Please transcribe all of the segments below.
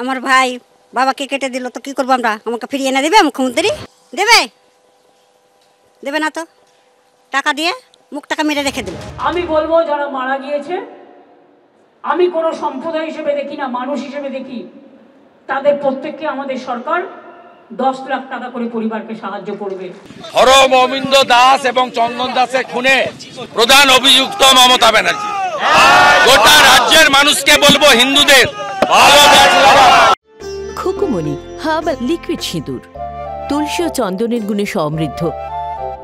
আমার ভাই বাবাকে কেটে দিল, তো কি করবো আমরা? আমাকে ফিরিয়ে এনে দেবে মুখ্যমন্ত্রী? দেবে? দেবে না তো, টাকা দিয়ে মুখটাকে মেরে রেখে দিল। আমি বলবো যারা মারা গিয়েছে, আমি কোনো সম্প্রদায় হিসেবে দেখি না, মানুষ হিসেবে দেখি, তাদের প্রত্যেককে আমাদের সরকার 10 লাখ টাকা করে পরিবারকে সাহায্য করবে। হরম অমিন্দ দাস এবং চন্দন দাসের খুনে প্রধান অভিযুক্ত মমতা ব্যানার্জি। গোটা রাজ্যের মানুষকে বলবো, হিন্দুদের খুকুমনি হার্বাল লিকুইড সিঁদুর তুলসী ও চন্দনের গুণে সমৃদ্ধ।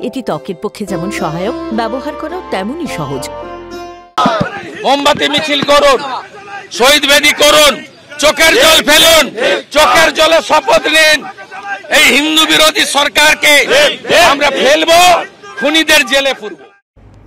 এটি ত্বকের পক্ষে যেমন সহায়ক, ব্যবহার করাও তেমনই সহজ। মোমবাতি মিছিল করুন, শহীদ বেদি করুন, চোখের জল ফেলুন, চোখের জলে শপথ নিন। এই হিন্দু বিরোধী সরকারকে আমরা ফেলবো, খুনিদের জেলে পুরবো।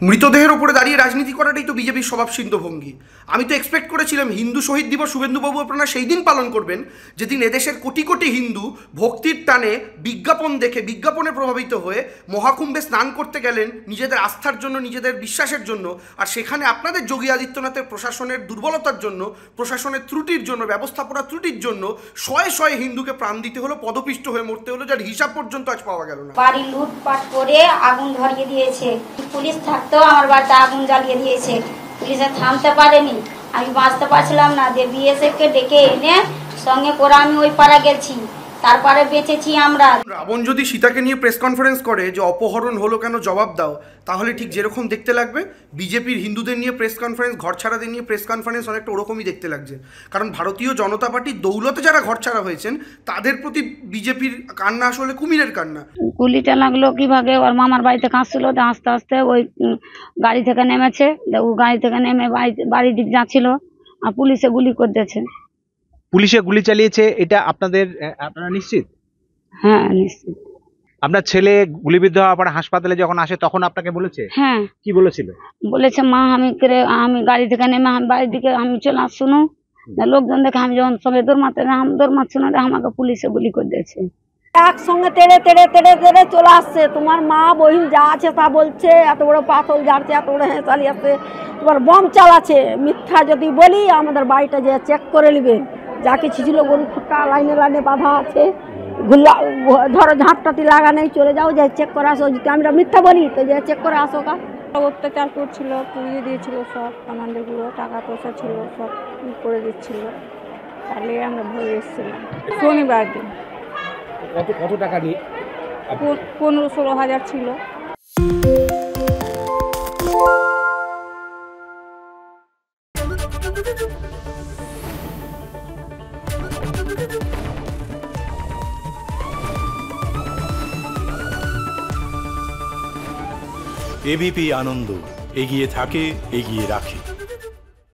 মৃতদেহের উপরে দাঁড়িয়ে রাজনীতি করাটাই তো বিজেপির স্বভাবসিদ্ধ ভঙ্গি। আমি তো এক্সপেক্ট করেছিলাম হিন্দু শহীদ দিবস শুভেন্দুবাবু আপনারা সেই দিন পালন করবেন যেদিন এদেশের কোটি কোটি হিন্দু ভক্তির টানে বিজ্ঞাপন দেখে, বিজ্ঞাপনে প্রভাবিত হয়ে মহাকুম্ভে স্নান করতে গেলেন নিজেদের আস্থার জন্য, নিজেদের বিশ্বাসের জন্য। আর সেখানে আপনাদের যোগী আদিত্যনাথের প্রশাসনের দুর্বলতার জন্য, প্রশাসনের ত্রুটির জন্য, ব্যবস্থাপনার ত্রুটির জন্য শয়ে শয়ে হিন্দুকে প্রাণ দিতে হলো, পদপিষ্ট হয়ে মরতে হলো, যার হিসাব পর্যন্ত আজ পাওয়া গেল না। বাড়ি লুটপাট করে আগুন ধরিয়ে দিয়েছে, পুলিশ থাকতেও আমার বাড়িতে আগুন জ্বালিয়ে দিয়েছে, পুলিশে থামতে পারেনি। আমি বাঁচতে পারছিলাম না, যে বিএসএফকে ডেকে এনে সঙ্গে করে আমি ওই পাড়া গেছি, তারপরে বেঁচেছি আমরা। রাবণ যদি সীতাকে নিয়ে প্রেস কনফারেন্স করে যে অপহরণ হলো কেন জবাব দাও, তাহলে ঠিক যেরকম দেখতে লাগবে বিজেপির হিন্দুদের নিয়ে প্রেস কনফারেন্স, ঘরছাড়াদের নিয়ে প্রেস কনফারেন্স অনেকটা ওরকমই দেখতে লাগছে। কারণ ভারতীয় জনতা পার্টির দৌলতে যারা ঘরছাড়া হয়েছেন তাদের প্রতি বিজেপির কান্না আসলে কুমিরের কান্না। গুলিটা লাগলো কিভাবে, ওর মামার বাড়িতে কাঁদছিল, আস্তে আস্তে ওই গাড়ি থেকে নেমেছে, ও গাড়ি থেকে নেমে বাড়ির দিক যাচ্ছিল আর পুলিশে গুলি করে দিয়েছে। পুলিশে গুলি চালিয়েছে, এটা আপনারা নিশ্চিত? হ্যাঁ নিশ্চিত। আপনার ছেলে গুলিবিদ্ধ হওয়ার পর হাসপাতালে যখন আসে তখন আপনাকে বলেছে? হ্যাঁ। কি বলেছিল? বলেছে মা আমি গাড়ি থেকে নেমে আমি বাড়ির দিকে আমি চলে আসুন, লোকজন দেখে আমি যখন সবাই দৌড়মাচ্ছি না, আমাকে পুলিশে গুলি করে দিয়েছে। একসঙ্গে তেড়ে তেড়ে তেড়ে তেড়ে চলে আসছে, তোমার মা বহিন যা আছে তা বলছে, এত বড় পাথর ঝাড়ছে, এত বড় চালিয়ে আসছে, তোমার বম চালাচ্ছে। মিথ্যা যদি বলি আমাদের বাড়িটা যে চেক করে নেবেন, যা কিছু ছিল গরু খুঁটা লাইনে লাইনে বাঁধা আছে, ধরো ঝাঁপটাতি লাগা নেই, চলে যাও যে চেক করে আসো। যদি আমরা মিথ্যা বলি তো যে চেক করে আসো। কা অত্যাচার করছিল, পুড়িয়ে দিয়েছিল সব আমাদেরগুলো, টাকা পয়সা ছিল সব করে দিচ্ছিল, তাহলে আমরা ভরে এসেছিলাম। শনিবার দিন কত টাকা নিয়ে? 15-16 হাজার ছিল। এবিপি আনন্দ, এগিয়ে থাকে, এগিয়ে রাখে।